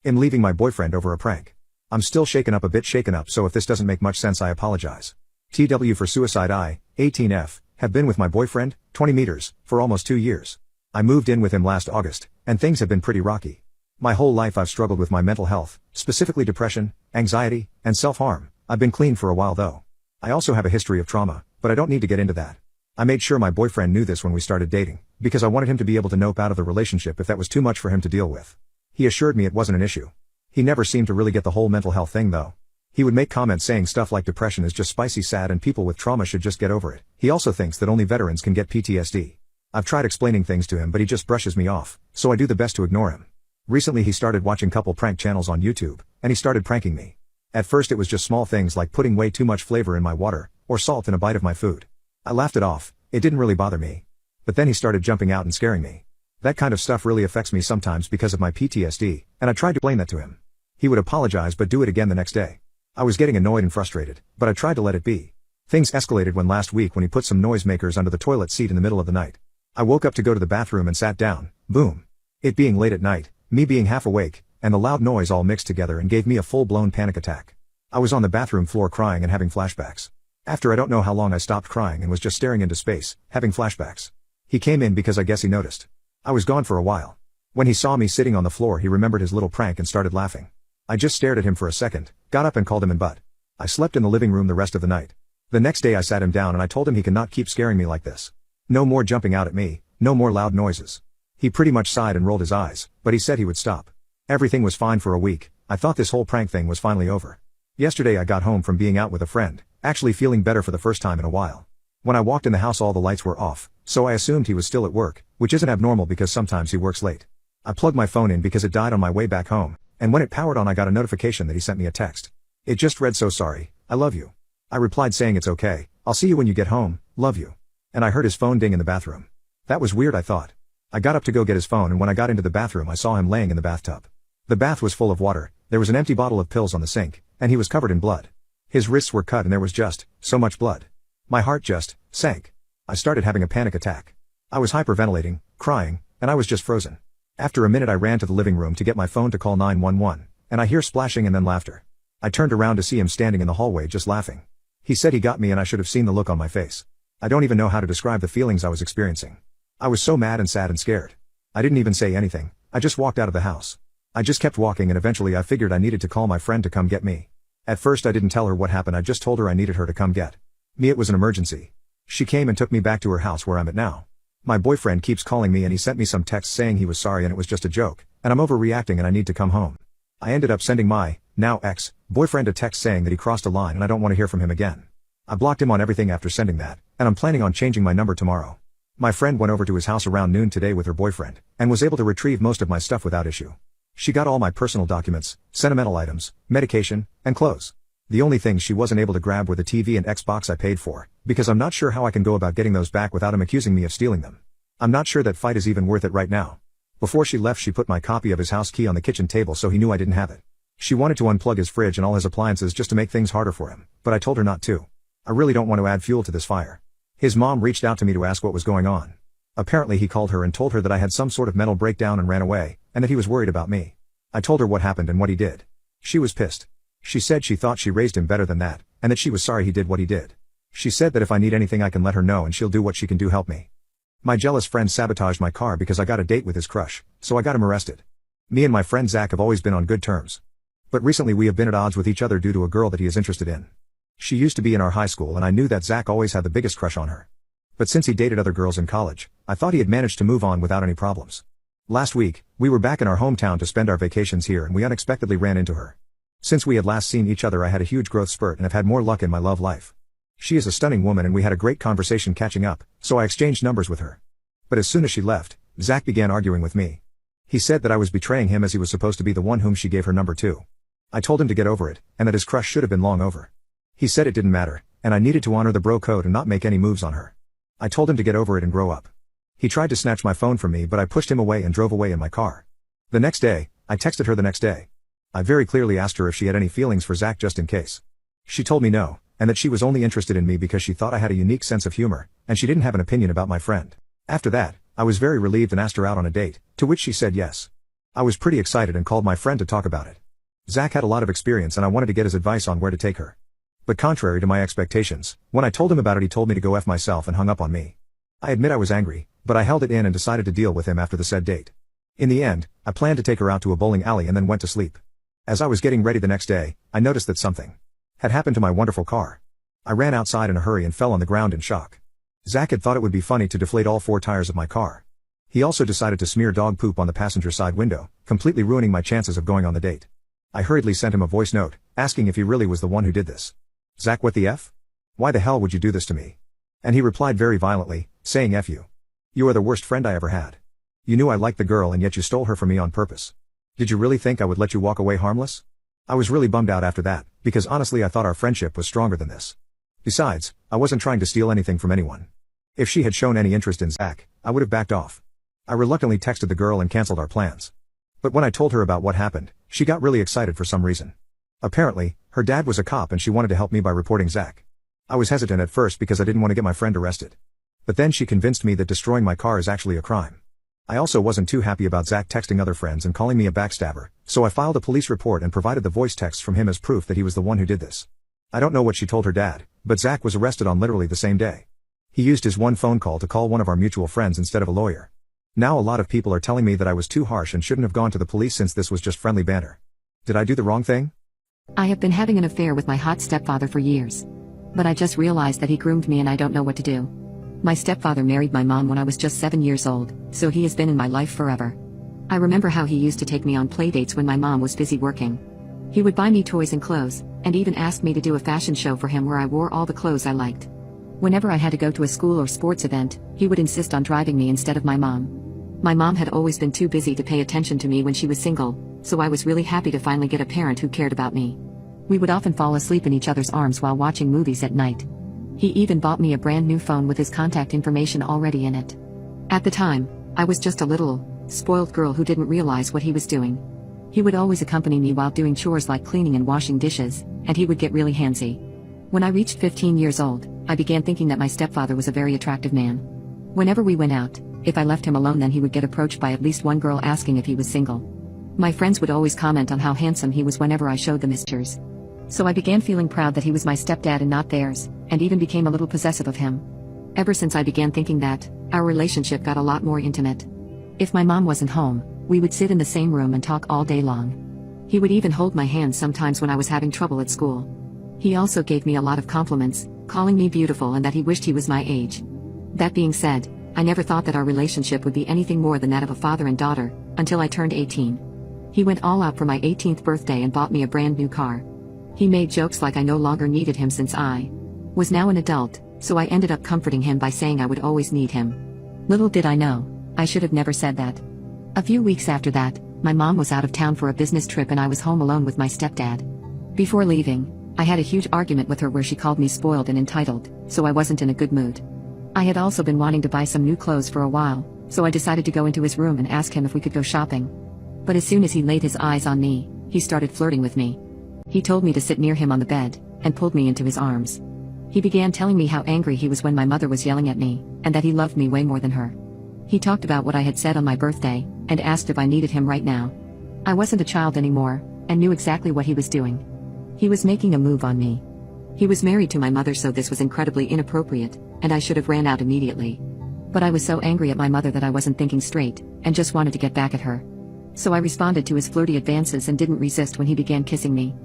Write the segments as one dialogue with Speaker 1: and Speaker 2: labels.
Speaker 1: I'm leaving my boyfriend over a prank. I'm still shaken up, so if this doesn't make much sense I apologize. TW for suicide. I, 18F, have been with my boyfriend, 20 meters, for almost 2 years. I moved in with him last August, and things have been pretty rocky. My whole life I've struggled with my mental health, specifically depression, anxiety, and self-harm. I've been clean for a while though. I also have a history of trauma, but I don't need to get into that. I made sure my boyfriend knew this when we started dating, because I wanted him to be able to nope out of the relationship if that was too much for him to deal with. He assured me it wasn't an issue. He never seemed to really get the whole mental health thing though. He would make comments saying stuff like depression is just spicy sad and people with trauma should just get over it. He also thinks that only veterans can get PTSD. I've tried explaining things to him but he just brushes me off, so I do the best to ignore him. Recently he started watching couple prank channels on YouTube, and he started pranking me. At first it was just small things like putting way too much flavor in my water, or salt in a bite of my food. I laughed it off, it didn't really bother me. But then he started jumping out and scaring me. That kind of stuff really affects me sometimes because of my PTSD, and I tried to explain that to him. He would apologize but do it again the next day. I was getting annoyed and frustrated, but I tried to let it be. Things escalated last week when he put some noisemakers under the toilet seat in the middle of the night. I woke up to go to the bathroom and sat down, boom. It being late at night, me being half awake, and the loud noise all mixed together and gave me a full-blown panic attack. I was on the bathroom floor crying and having flashbacks. After I don't know how long I stopped crying and was just staring into space, having flashbacks. He came in because I guess he noticed. I was gone for a while. When he saw me sitting on the floor he remembered his little prank and started laughing. I just stared at him for a second, got up and called him in butt. I slept in the living room the rest of the night. The next day I sat him down and I told him he cannot keep scaring me like this. No more jumping out at me, no more loud noises. He pretty much sighed and rolled his eyes, but he said he would stop. Everything was fine for a week. I thought this whole prank thing was finally over. Yesterday I got home from being out with a friend, actually feeling better for the first time in a while. When I walked in the house all the lights were off, so I assumed he was still at work, which isn't abnormal because sometimes he works late. I plugged my phone in because it died on my way back home, and when it powered on I got a notification that he sent me a text. It just read "So sorry, I love you." I replied saying it's okay, I'll see you when you get home, love you. And I heard his phone ding in the bathroom. That was weird I thought. I got up to go get his phone and when I got into the bathroom I saw him laying in the bathtub. The bath was full of water, there was an empty bottle of pills on the sink, and he was covered in blood. His wrists were cut and there was just so much blood. My heart just sank. I started having a panic attack. I was hyperventilating, crying, and I was just frozen. After a minute I ran to the living room to get my phone to call 911, and I hear splashing and then laughter. I turned around to see him standing in the hallway just laughing. He said he got me and I should have seen the look on my face. I don't even know how to describe the feelings I was experiencing. I was so mad and sad and scared. I didn't even say anything, I just walked out of the house. I just kept walking and eventually I figured I needed to call my friend to come get me. At first I didn't tell her what happened, I just told her I needed her to come get me. It was an emergency. She came and took me back to her house where I'm at now. My boyfriend keeps calling me and he sent me some texts saying he was sorry and it was just a joke, and I'm overreacting and I need to come home. I ended up sending my, now ex-boyfriend a text saying that he crossed a line and I don't want to hear from him again. I blocked him on everything after sending that, and I'm planning on changing my number tomorrow. My friend went over to his house around noon today with her boyfriend, and was able to retrieve most of my stuff without issue. She got all my personal documents, sentimental items, medication, and clothes. The only things she wasn't able to grab were the TV and Xbox I paid for, because I'm not sure how I can go about getting those back without him accusing me of stealing them. I'm not sure that fight is even worth it right now. Before she left she put my copy of his house key on the kitchen table so he knew I didn't have it. She wanted to unplug his fridge and all his appliances just to make things harder for him, but I told her not to. I really don't want to add fuel to this fire. His mom reached out to me to ask what was going on. Apparently he called her and told her that I had some sort of mental breakdown and ran away, and that he was worried about me. I told her what happened and what he did. She was pissed. She said she thought she raised him better than that, and that she was sorry he did what he did. She said that if I need anything I can let her know and she'll do what she can do help me. My jealous friend sabotaged my car because I got a date with his crush, so I got him arrested. Me and my friend Zach have always been on good terms. But recently we have been at odds with each other due to a girl that he is interested in. She used to be in our high school and I knew that Zach always had the biggest crush on her. But since he dated other girls in college, I thought he had managed to move on without any problems. Last week, we were back in our hometown to spend our vacations here and we unexpectedly ran into her. Since we had last seen each other I had a huge growth spurt and have had more luck in my love life. She is a stunning woman and we had a great conversation catching up, so I exchanged numbers with her. But as soon as she left, Zach began arguing with me. He said that I was betraying him as he was supposed to be the one whom she gave her number to. I told him to get over it, and that his crush should have been long over. He said it didn't matter, and I needed to honor the bro code and not make any moves on her. I told him to get over it and grow up. He tried to snatch my phone from me but I pushed him away and drove away in my car. The next day, I texted her the next day. I very clearly asked her if she had any feelings for Zach just in case. She told me no, and that she was only interested in me because she thought I had a unique sense of humor, and she didn't have an opinion about my friend. After that, I was very relieved and asked her out on a date, to which she said yes. I was pretty excited and called my friend to talk about it. Zach had a lot of experience and I wanted to get his advice on where to take her. But contrary to my expectations, when I told him about it he told me to go F myself and hung up on me. I admit I was angry, but I held it in and decided to deal with him after the said date. In the end, I planned to take her out to a bowling alley and then went to sleep. As I was getting ready the next day, I noticed that something had happened to my wonderful car. I ran outside in a hurry and fell on the ground in shock. Zach had thought it would be funny to deflate all 4 tires of my car. He also decided to smear dog poop on the passenger side window, completely ruining my chances of going on the date. I hurriedly sent him a voice note, asking if he really was the one who did this. Zach, what the F? Why the hell would you do this to me? And he replied very violently, saying F you. You are the worst friend I ever had. You knew I liked the girl and yet you stole her from me on purpose. Did you really think I would let you walk away harmless? I was really bummed out after that, because honestly I thought our friendship was stronger than this. Besides, I wasn't trying to steal anything from anyone. If she had shown any interest in Zach, I would have backed off. I reluctantly texted the girl and canceled our plans. But when I told her about what happened, she got really excited for some reason. Apparently, her dad was a cop and she wanted to help me by reporting Zach. I was hesitant at first because I didn't want to get my friend arrested. But then she convinced me that destroying my car is actually a crime. I also wasn't too happy about Zach texting other friends and calling me a backstabber, so I filed a police report and provided the voice text from him as proof that he was the one who did this. I don't know what she told her dad, but Zach was arrested on literally the same day. He used his one phone call to call one of our mutual friends instead of a lawyer. Now a lot of people are telling me that I was too harsh and shouldn't have gone to the police since this was just friendly banter. Did I do the wrong thing?
Speaker 2: I have been having an affair with my hot stepfather for years. But I just realized that he groomed me and I don't know what to do. My stepfather married my mom when I was just 7 years old, so he has been in my life forever. I remember how he used to take me on playdates when my mom was busy working. He would buy me toys and clothes, and even asked me to do a fashion show for him where I wore all the clothes I liked. Whenever I had to go to a school or sports event, he would insist on driving me instead of my mom. My mom had always been too busy to pay attention to me when she was single, so I was really happy to finally get a parent who cared about me. We would often fall asleep in each other's arms while watching movies at night. He even bought me a brand new phone with his contact information already in it. At the time, I was just a little, spoiled girl who didn't realize what he was doing. He would always accompany me while doing chores like cleaning and washing dishes, and he would get really handsy. When I reached 15 years old, I began thinking that my stepfather was a very attractive man. Whenever we went out, if I left him alone then he would get approached by at least one girl asking if he was single. My friends would always comment on how handsome he was whenever I showed them his pictures. So I began feeling proud that he was my stepdad and not theirs, and even became a little possessive of him. Ever since I began thinking that, our relationship got a lot more intimate. If my mom wasn't home, we would sit in the same room and talk all day long. He would even hold my hand sometimes when I was having trouble at school. He also gave me a lot of compliments, calling me beautiful and that he wished he was my age. That being said, I never thought that our relationship would be anything more than that of a father and daughter, until I turned 18. He went all out for my 18th birthday and bought me a brand new car. He made jokes like I no longer needed him since I was now an adult, so I ended up comforting him by saying I would always need him. Little did I know, I should have never said that. A few weeks after that, my mom was out of town for a business trip and I was home alone with my stepdad. Before leaving, I had a huge argument with her where she called me spoiled and entitled, so I wasn't in a good mood. I had also been wanting to buy some new clothes for a while, so I decided to go into his room and ask him if we could go shopping. But as soon as he laid his eyes on me, he started flirting with me. He told me to sit near him on the bed, and pulled me into his arms. He began telling me how angry he was when my mother was yelling at me, and that he loved me way more than her. He talked about what I had said on my birthday, and asked if I needed him right now. I wasn't a child anymore, and knew exactly what he was doing. He was making a move on me. He was married to my mother, so this was incredibly inappropriate, and I should have ran out immediately. But I was so angry at my mother that I wasn't thinking straight, and just wanted to get back at her. So I responded to his flirty advances and didn't resist when he began kissing me.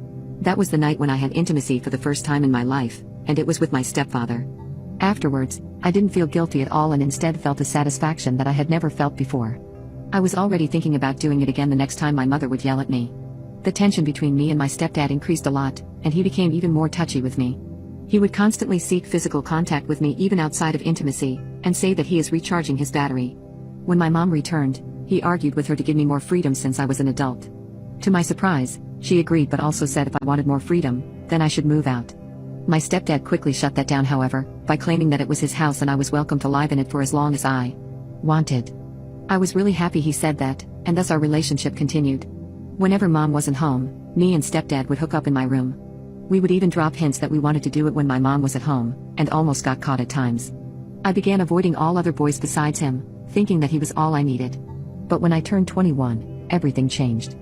Speaker 2: That was the night when I had intimacy for the first time in my life, and it was with my stepfather. Afterwards, I didn't feel guilty at all and instead felt a satisfaction that I had never felt before. I was already thinking about doing it again the next time my mother would yell at me. The tension between me and my stepdad increased a lot, and he became even more touchy with me. He would constantly seek physical contact with me even outside of intimacy, and say that he is recharging his battery. When my mom returned, he argued with her to give me more freedom since I was an adult. To my surprise, she agreed but also said if I wanted more freedom, then I should move out. My stepdad quickly shut that down, however, by claiming that it was his house and I was welcome to live in it for as long as I wanted. I was really happy he said that, and thus our relationship continued. Whenever mom wasn't home, me and stepdad would hook up in my room. We would even drop hints that we wanted to do it when my mom was at home, and almost got caught at times. I began avoiding all other boys besides him, thinking that he was all I needed. But when I turned 21, everything changed.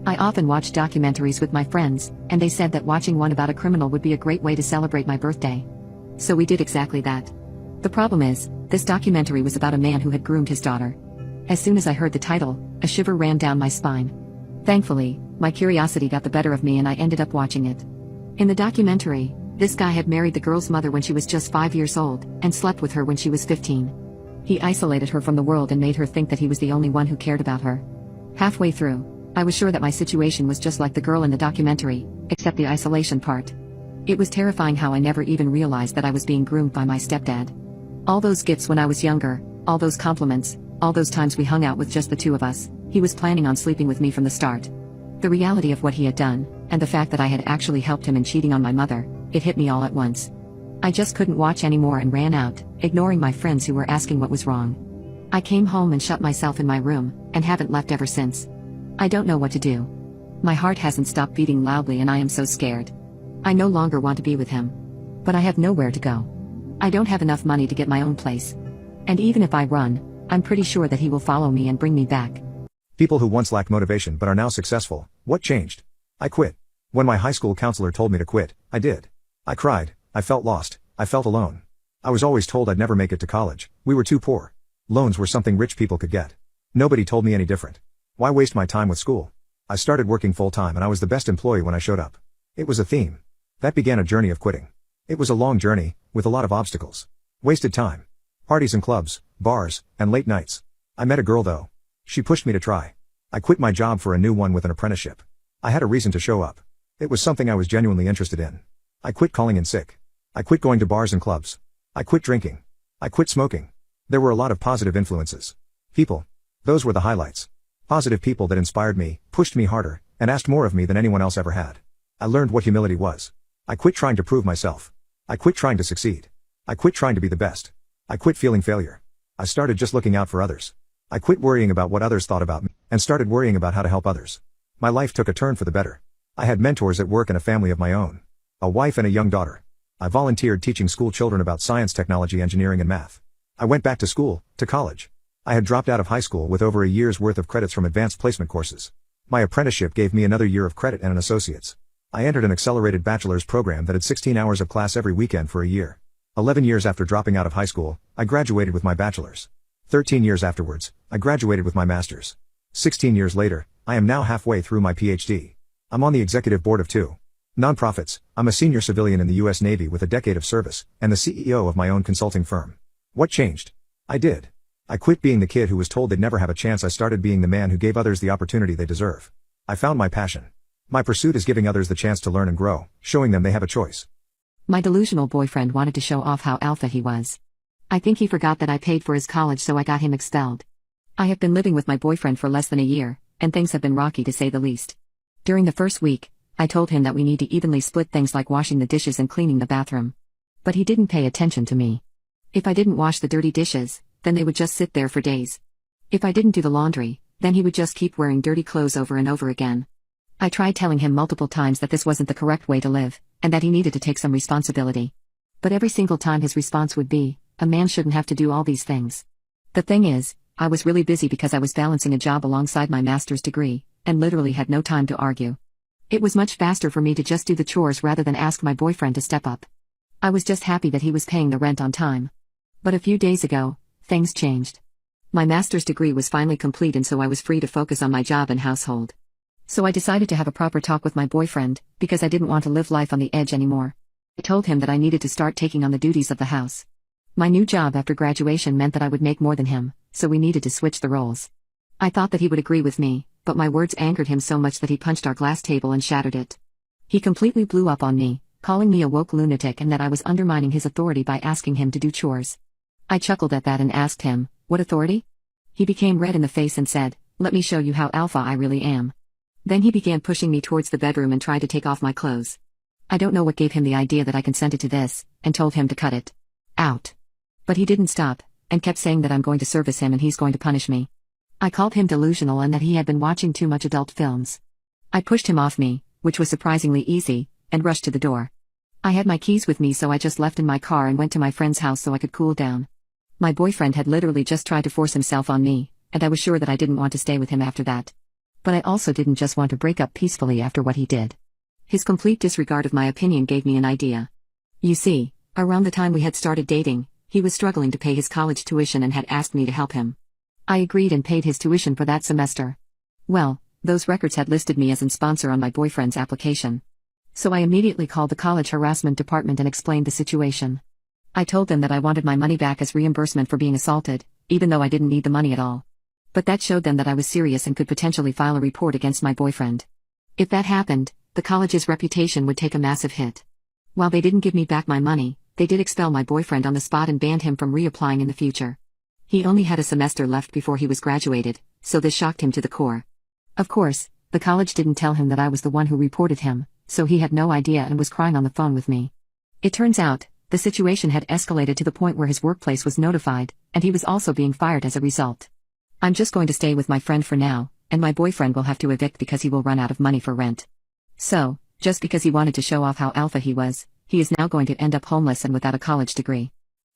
Speaker 2: I often watched documentaries with my friends, and they said that watching one about a criminal would be a great way to celebrate my birthday. So we did exactly that. The problem is, this documentary was about a man who had groomed his daughter. As soon as I heard the title, a shiver ran down my spine. Thankfully, my curiosity got the better of me and I ended up watching it. In the documentary, this guy had married the girl's mother when she was just 5 years old, and slept with her when she was 15. He isolated her from the world and made her think that he was the only one who cared about her. Halfway through, I was sure that my situation was just like the girl in the documentary, except the isolation part. It was terrifying how I never even realized that I was being groomed by my stepdad. All those gifts when I was younger, all those compliments, all those times we hung out with just the two of us, he was planning on sleeping with me from the start. The reality of what he had done, and the fact that I had actually helped him in cheating on my mother, it hit me all at once. I just couldn't watch anymore and ran out, ignoring my friends who were asking what was wrong. I came home and shut myself in my room, and haven't left ever since. I don't know what to do. My heart hasn't stopped beating loudly and I am so scared. I no longer want to be with him. But I have nowhere to go. I don't have enough money to get my own place. And even if I run, I'm pretty sure that he will follow me and bring me back.
Speaker 1: People who once lacked motivation but are now successful, what changed? I quit. When my high school counselor told me to quit, I did. I cried, I felt lost, I felt alone. I was always told I'd never make it to college, we were too poor. Loans were something rich people could get. Nobody told me any different. Why waste my time with school? I started working full-time and I was the best employee when I showed up. It was a theme. That began a journey of quitting. It was a long journey, with a lot of obstacles. Wasted time. Parties and clubs, bars, and late nights. I met a girl though. She pushed me to try. I quit my job for a new one with an apprenticeship. I had a reason to show up. It was something I was genuinely interested in. I quit calling in sick. I quit going to bars and clubs. I quit drinking. I quit smoking. There were a lot of positive influences. People. Those were the highlights. Positive people that inspired me, pushed me harder, and asked more of me than anyone else ever had. I learned what humility was. I quit trying to prove myself. I quit trying to succeed. I quit trying to be the best. I quit feeling failure. I started just looking out for others. I quit worrying about what others thought about me, and started worrying about how to help others. My life took a turn for the better. I had mentors at work and a family of my own. A wife and a young daughter. I volunteered teaching school children about science, technology, engineering, and math. I went back to school, to college. I had dropped out of high school with over a year's worth of credits from advanced placement courses. My apprenticeship gave me another year of credit and an associate's. I entered an accelerated bachelor's program that had 16 hours of class every weekend for a year. 11 years after dropping out of high school, I graduated with my bachelor's. 13 years afterwards, I graduated with my master's. 16 years later, I am now halfway through my PhD. I'm on the executive board of 2 nonprofits. I'm a senior civilian in the US Navy with a decade of service, and the CEO of my own consulting firm. What changed? I did. I quit being the kid who was told they'd never have a chance. I started being the man who gave others the opportunity they deserve. I found my passion. My pursuit is giving others the chance to learn and grow, showing them they have a choice.
Speaker 2: My delusional boyfriend wanted to show off how alpha he was. I think he forgot that I paid for his college, so I got him expelled. I have been living with my boyfriend for less than a year, and things have been rocky to say the least. During the first week, I told him that we need to evenly split things like washing the dishes and cleaning the bathroom. But he didn't pay attention to me. If I didn't wash the dirty dishes, then they would just sit there for days. If I didn't do the laundry, then he would just keep wearing dirty clothes over and over again. I tried telling him multiple times that this wasn't the correct way to live, and that he needed to take some responsibility. But every single time his response would be, "A man shouldn't have to do all these things." The thing is, I was really busy because I was balancing a job alongside my master's degree, and literally had no time to argue. It was much faster for me to just do the chores rather than ask my boyfriend to step up. I was just happy that he was paying the rent on time. But a few days ago, things changed. My master's degree was finally complete, and so I was free to focus on my job and household. So I decided to have a proper talk with my boyfriend, because I didn't want to live life on the edge anymore. I told him that I needed to start taking on the duties of the house. My new job after graduation meant that I would make more than him, so we needed to switch the roles. I thought that he would agree with me, but my words angered him so much that he punched our glass table and shattered it. He completely blew up on me, calling me a woke lunatic and that I was undermining his authority by asking him to do chores. I chuckled at that and asked him, "What authority?" He became red in the face and said, "Let me show you how alpha I really am." Then he began pushing me towards the bedroom and tried to take off my clothes. I don't know what gave him the idea that I consented to this, and told him to cut it out. But he didn't stop, and kept saying that I'm going to service him and he's going to punish me. I called him delusional and that he had been watching too much adult films. I pushed him off me, which was surprisingly easy, and rushed to the door. I had my keys with me, so I just left in my car and went to my friend's house so I could cool down. My boyfriend had literally just tried to force himself on me, and I was sure that I didn't want to stay with him after that. But I also didn't just want to break up peacefully after what he did. His complete disregard of my opinion gave me an idea. You see, around the time we had started dating, he was struggling to pay his college tuition and had asked me to help him. I agreed and paid his tuition for that semester. Well, those records had listed me as a sponsor on my boyfriend's application. So I immediately called the college harassment department and explained the situation. I told them that I wanted my money back as reimbursement for being assaulted, even though I didn't need the money at all. But that showed them that I was serious and could potentially file a report against my boyfriend. If that happened, the college's reputation would take a massive hit. While they didn't give me back my money, they did expel my boyfriend on the spot and banned him from reapplying in the future. He only had a semester left before he was graduated, so this shocked him to the core. Of course, the college didn't tell him that I was the one who reported him, so he had no idea and was crying on the phone with me. It turns out, the situation had escalated to the point where his workplace was notified, and he was also being fired as a result. I'm just going to stay with my friend for now, and my boyfriend will have to evict because he will run out of money for rent. So, just because he wanted to show off how alpha he is now going to end up homeless and without a college degree.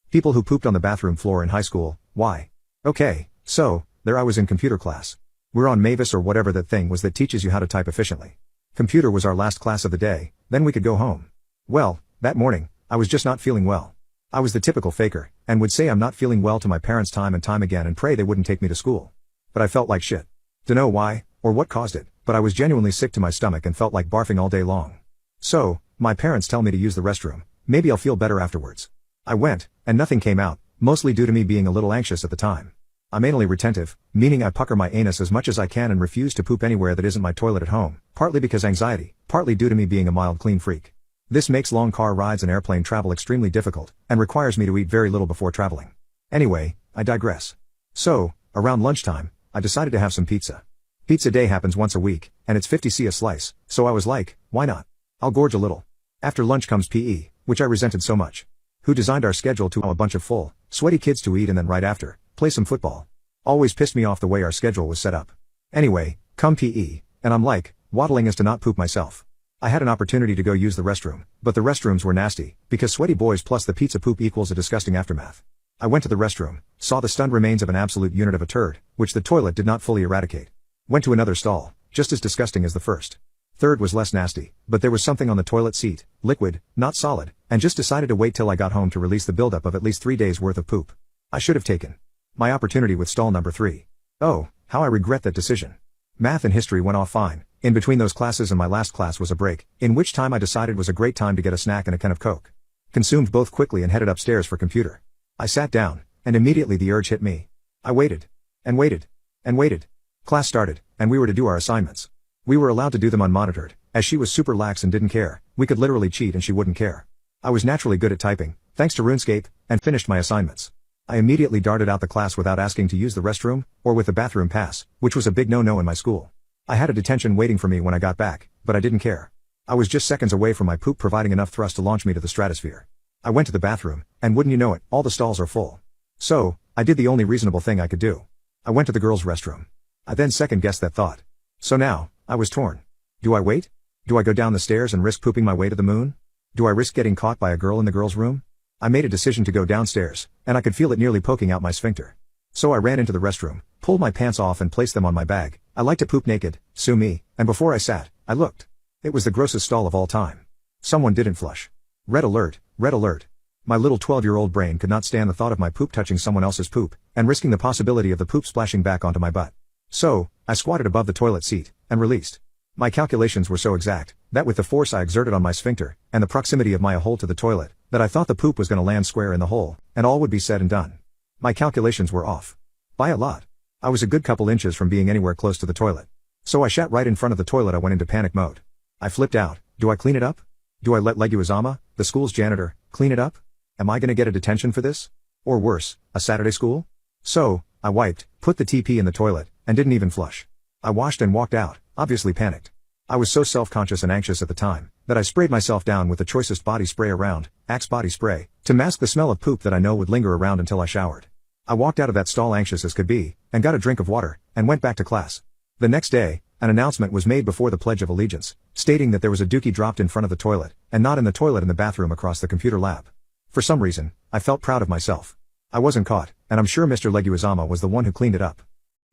Speaker 1: People who pooped on the bathroom floor in high school, why? Okay, so, there I was in computer class. We're on Mavis or whatever that thing was that teaches you how to type efficiently. Computer was our last class of the day, then we could go home. Well, that morning, I was just not feeling well. I was the typical faker, and would say I'm not feeling well to my parents time and time again and pray they wouldn't take me to school. But I felt like shit. Dunno why, or what caused it, but I was genuinely sick to my stomach and felt like barfing all day long. So, my parents tell me to use the restroom, maybe I'll feel better afterwards. I went, and nothing came out, mostly due to me being a little anxious at the time. I'm anally retentive, meaning I pucker my anus as much as I can and refuse to poop anywhere that isn't my toilet at home, partly because anxiety, partly due to me being a mild clean freak. This makes long car rides and airplane travel extremely difficult, and requires me to eat very little before traveling. Anyway, I digress. So, around lunchtime, I decided to have some pizza. Pizza day happens once a week, and it's 50c a slice, so I was like, why not? I'll gorge a little. After lunch comes PE, which I resented so much. Who designed our schedule to allow a bunch of full, sweaty kids to eat and then right after, play some football. Always pissed me off the way our schedule was set up. Anyway, come PE, and I'm like, waddling as to not poop myself. I had an opportunity to go use the restroom, but the restrooms were nasty, because sweaty boys plus the pizza poop equals a disgusting aftermath. I went to the restroom, saw the stunned remains of an absolute unit of a turd, which the toilet did not fully eradicate. Went to another stall, just as disgusting as the first. Third was less nasty, but there was something on the toilet seat, liquid, not solid, and just decided to wait till I got home to release the buildup of at least 3 days worth of poop. I should have taken my opportunity with stall number 3. Oh, how I regret that decision. Math and history went off fine. In between those classes and my last class was a break, in which time I decided was a great time to get a snack and a can of Coke. Consumed both quickly and headed upstairs for computer. I sat down, and immediately the urge hit me. I waited. And waited. And waited. Class started, and we were to do our assignments. We were allowed to do them unmonitored, as she was super lax and didn't care. We could literally cheat and she wouldn't care. I was naturally good at typing, thanks to RuneScape, and finished my assignments. I immediately darted out the class without asking to use the restroom, or with the bathroom pass, which was a big no-no in my school. I had a detention waiting for me when I got back, but I didn't care. I was just seconds away from my poop providing enough thrust to launch me to the stratosphere. I went to the bathroom, and wouldn't you know it, all the stalls are full. So, I did the only reasonable thing I could do. I went to the girls' restroom. I then second-guessed that thought. So now, I was torn. Do I wait? Do I go down the stairs and risk pooping my way to the moon? Do I risk getting caught by a girl in the girls' room? I made a decision to go downstairs, and I could feel it nearly poking out my sphincter. So I ran into the restroom, pulled my pants off and placed them on my bag. I like to poop naked, sue me, and before I sat, I looked. It was the grossest stall of all time. Someone didn't flush. Red alert, red alert. My little 12-year-old brain could not stand the thought of my poop touching someone else's poop, and risking the possibility of the poop splashing back onto my butt. So, I squatted above the toilet seat, and released. My calculations were so exact, that with the force I exerted on my sphincter, and the proximity of my hole to the toilet, that I thought the poop was gonna land square in the hole, and all would be said and done. My calculations were off. By a lot. I was a good couple inches from being anywhere close to the toilet. So I shat right in front of the toilet. I went into panic mode. I flipped out. Do I clean it up? Do I let Leguizamo, the school's janitor, clean it up? Am I gonna get a detention for this? Or worse, a Saturday school? So, I wiped, put the TP in the toilet, and didn't even flush. I washed and walked out, obviously panicked. I was so self-conscious and anxious at the time, that I sprayed myself down with the choicest body spray around, Axe body spray, to mask the smell of poop that I know would linger around until I showered. I walked out of that stall anxious as could be, and got a drink of water, and went back to class. The next day, an announcement was made before the Pledge of Allegiance, stating that there was a dookie dropped in front of the toilet, and not in the toilet in the bathroom across the computer lab. For some reason, I felt proud of myself. I wasn't caught, and I'm sure Mr. Leguizamo was the one who cleaned it up.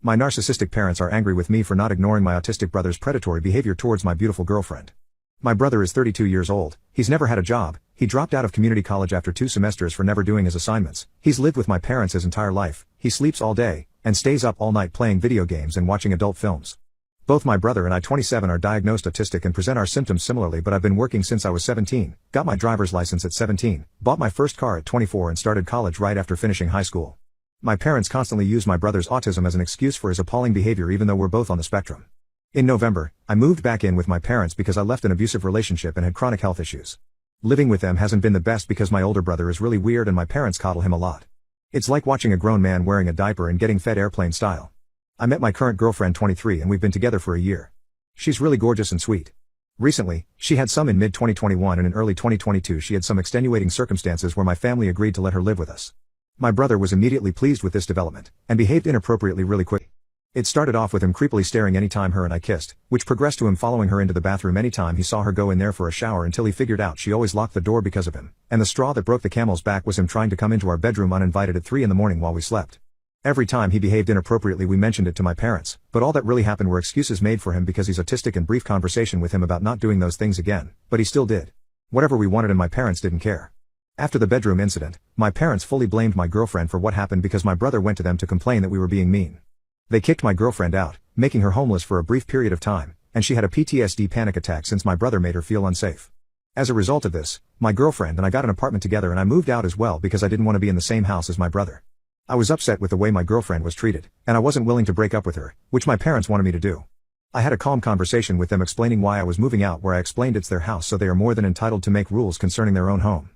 Speaker 1: My narcissistic parents are angry with me for not ignoring my autistic brother's predatory behavior towards my beautiful girlfriend. My brother is 32 years old, he's never had a job, he dropped out of community college after 2 semesters for never doing his assignments, he's lived with my parents his entire life, he sleeps all day, and stays up all night playing video games and watching adult films. Both my brother and I 27 are diagnosed autistic and present our symptoms similarly, but I've been working since I was 17, got my driver's license at 17, bought my first car at 24 and started college right after finishing high school. My parents constantly use my brother's autism as an excuse for his appalling behavior even though we're both on the spectrum. In November, I moved back in with my parents because I left an abusive relationship and had chronic health issues. Living with them hasn't been the best because my older brother is really weird and my parents coddle him a lot. It's like watching a grown man wearing a diaper and getting fed airplane style. I met my current girlfriend 23 and we've been together for a year. She's really gorgeous and sweet. Recently, she had some in mid-2021 and in early 2022 she had some extenuating circumstances where my family agreed to let her live with us. My brother was immediately pleased with this development, and behaved inappropriately really quick. It started off with him creepily staring anytime her and I kissed, which progressed to him following her into the bathroom anytime he saw her go in there for a shower until he figured out she always locked the door because of him, and the straw that broke the camel's back was him trying to come into our bedroom uninvited at 3 a.m. while we slept. Every time he behaved inappropriately we mentioned it to my parents, but all that really happened were excuses made for him because he's autistic and brief conversation with him about not doing those things again, but he still did. Whatever we wanted and my parents didn't care. After the bedroom incident, my parents fully blamed my girlfriend for what happened because my brother went to them to complain that we were being mean. They kicked my girlfriend out, making her homeless for a brief period of time, and she had a PTSD panic attack since my brother made her feel unsafe. As a result of this, my girlfriend and I got an apartment together and I moved out as well because I didn't want to be in the same house as my brother. I was upset with the way my girlfriend was treated, and I wasn't willing to break up with her, which my parents wanted me to do. I had a calm conversation with them explaining why I was moving out, where I explained it's their house so they are more than entitled to make rules concerning their own home.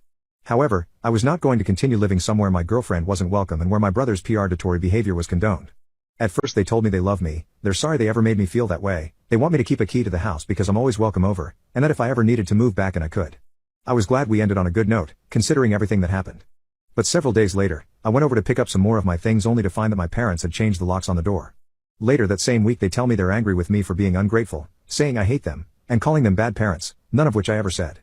Speaker 1: However, I was not going to continue living somewhere my girlfriend wasn't welcome and where my brother's predatory behavior was condoned. At first they told me they love me, they're sorry they ever made me feel that way, they want me to keep a key to the house because I'm always welcome over, and that if I ever needed to move back and I could. I was glad we ended on a good note, considering everything that happened. But several days later, I went over to pick up some more of my things only to find that my parents had changed the locks on the door. Later that same week they tell me they're angry with me for being ungrateful, saying I hate them, and calling them bad parents, none of which I ever said.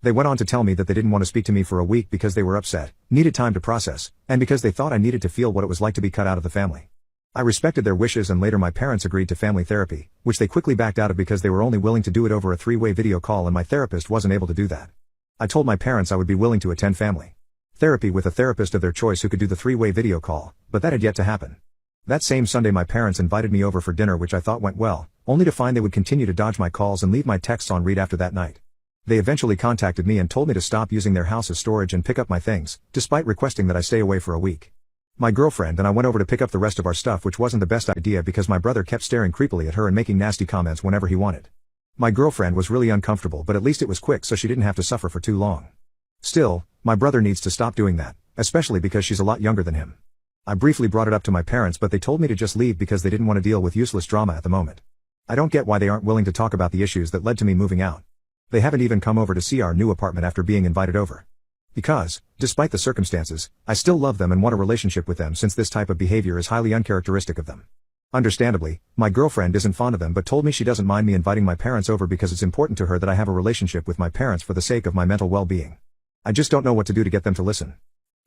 Speaker 1: They went on to tell me that they didn't want to speak to me for a week because they were upset, needed time to process, and because they thought I needed to feel what it was like to be cut out of the family. I respected their wishes and later my parents agreed to family therapy, which they quickly backed out of because they were only willing to do it over a 3-way video call and my therapist wasn't able to do that. I told my parents I would be willing to attend family therapy with a therapist of their choice who could do the 3-way video call, but that had yet to happen. That same Sunday my parents invited me over for dinner, which I thought went well, only to find they would continue to dodge my calls and leave my texts on read after that night. They eventually contacted me and told me to stop using their house as storage and pick up my things, despite requesting that I stay away for a week. My girlfriend and I went over to pick up the rest of our stuff, which wasn't the best idea because my brother kept staring creepily at her and making nasty comments whenever he wanted. My girlfriend was really uncomfortable, but at least it was quick so she didn't have to suffer for too long. Still, my brother needs to stop doing that, especially because she's a lot younger than him. I briefly brought it up to my parents but they told me to just leave because they didn't want to deal with useless drama at the moment. I don't get why they aren't willing to talk about the issues that led to me moving out. They haven't even come over to see our new apartment after being invited over. Because, despite the circumstances, I still love them and want a relationship with them since this type of behavior is highly uncharacteristic of them. Understandably, my girlfriend isn't fond of them but told me she doesn't mind me inviting my parents over because it's important to her that I have a relationship with my parents for the sake of my mental well-being. I just don't know what to do to get them to listen.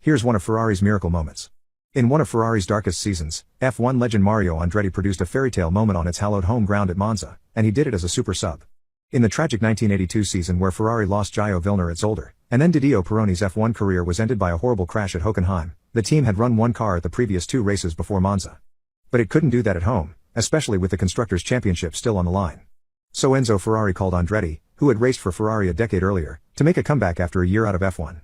Speaker 1: Here's one of Ferrari's miracle moments. In one of Ferrari's darkest seasons, F1 legend Mario Andretti produced a fairy tale moment on its hallowed home ground at Monza, and he did it as a super sub. In the tragic 1982 season where Ferrari lost Gio Villeneuve its older, and then Didio Pironi's F1 career was ended by a horrible crash at Hockenheim, the team had run one car at the previous 2 races before Monza. But it couldn't do that at home, especially with the Constructors' Championship still on the line. So Enzo Ferrari called Andretti, who had raced for Ferrari a decade earlier, to make a comeback after a year out of F1.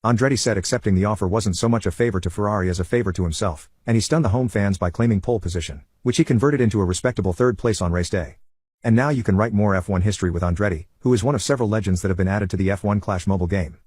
Speaker 1: Andretti said accepting the offer wasn't so much a favor to Ferrari as a favor to himself, and he stunned the home fans by claiming pole position, which he converted into a respectable 3rd place on race day. And now you can write more F1 history with Andretti, who is one of several legends that have been added to the F1 Clash mobile game.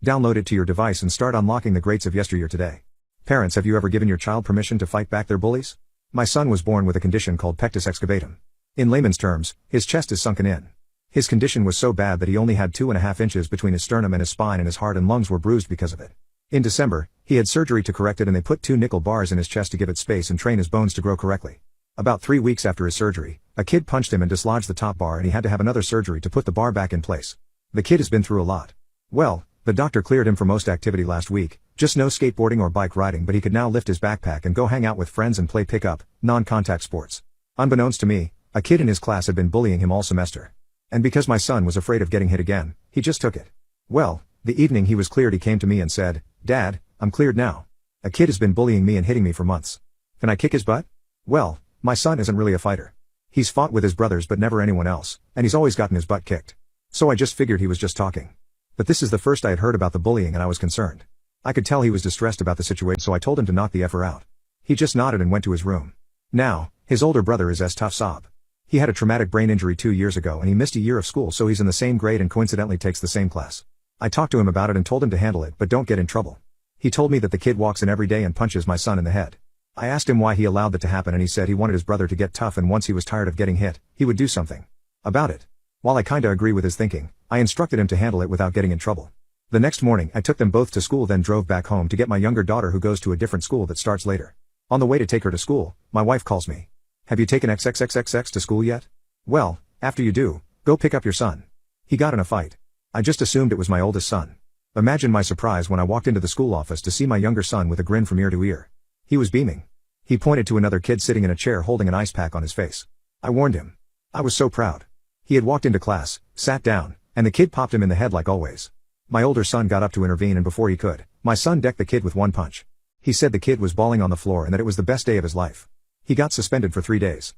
Speaker 1: Download it to your device and start unlocking the greats of yesteryear today. Parents, have you ever given your child permission to fight back their bullies? My son was born with a condition called pectus excavatum. In layman's terms, his chest is sunken in. His condition was so bad that he only had 2.5 inches between his sternum and his spine, and his heart and lungs were bruised because of it. In December, he had surgery to correct it and they put 2 nickel bars in his chest to give it space and train his bones to grow correctly. About 3 weeks after his surgery, a kid punched him and dislodged the top bar and he had to have another surgery to put the bar back in place. The kid has been through a lot. Well, The doctor cleared him for most activity last week, just no skateboarding or bike riding, but he could now lift his backpack and go hang out with friends and play pickup, non-contact sports. Unbeknownst to me, a kid in his class had been bullying him all semester. And because my son was afraid of getting hit again, he just took it. Well, the evening he was cleared, he came to me and said, "Dad, I'm cleared now. A kid has been bullying me and hitting me for months. Can I kick his butt?" Well, my son isn't really a fighter. He's fought with his brothers but never anyone else, and he's always gotten his butt kicked. So I just figured he was just talking. But this is the first I had heard about the bullying and I was concerned. I could tell he was distressed about the situation, so I told him to knock the effer out. He just nodded and went to his room. Now, his older brother is as tough sob. He had a traumatic brain injury 2 years ago and he missed a year of school, so he's in the same grade and coincidentally takes the same class. I talked to him about it and told him to handle it but don't get in trouble. He told me that the kid walks in every day and punches my son in the head. I asked him why he allowed that to happen and he said he wanted his brother to get tough, and once he was tired of getting hit, he would do something about it. While I kinda agree with his thinking, I instructed him to handle it without getting in trouble. The next morning I took them both to school, then drove back home to get my younger daughter, who goes to a different school that starts later. On the way to take her to school, my wife calls me. "Have you taken XXXXX to school yet?" "Well, after you do, go pick up your son. He got in a fight." I just assumed it was my oldest son. Imagine my surprise when I walked into the school office to see my younger son with a grin from ear to ear. He was beaming. He pointed to another kid sitting in a chair holding an ice pack on his face. I warned him. I was so proud. He had walked into class, sat down, and the kid popped him in the head like always. My older son got up to intervene, and before he could, my son decked the kid with one punch. He said the kid was bawling on the floor and that it was the best day of his life. He got suspended for 3 days.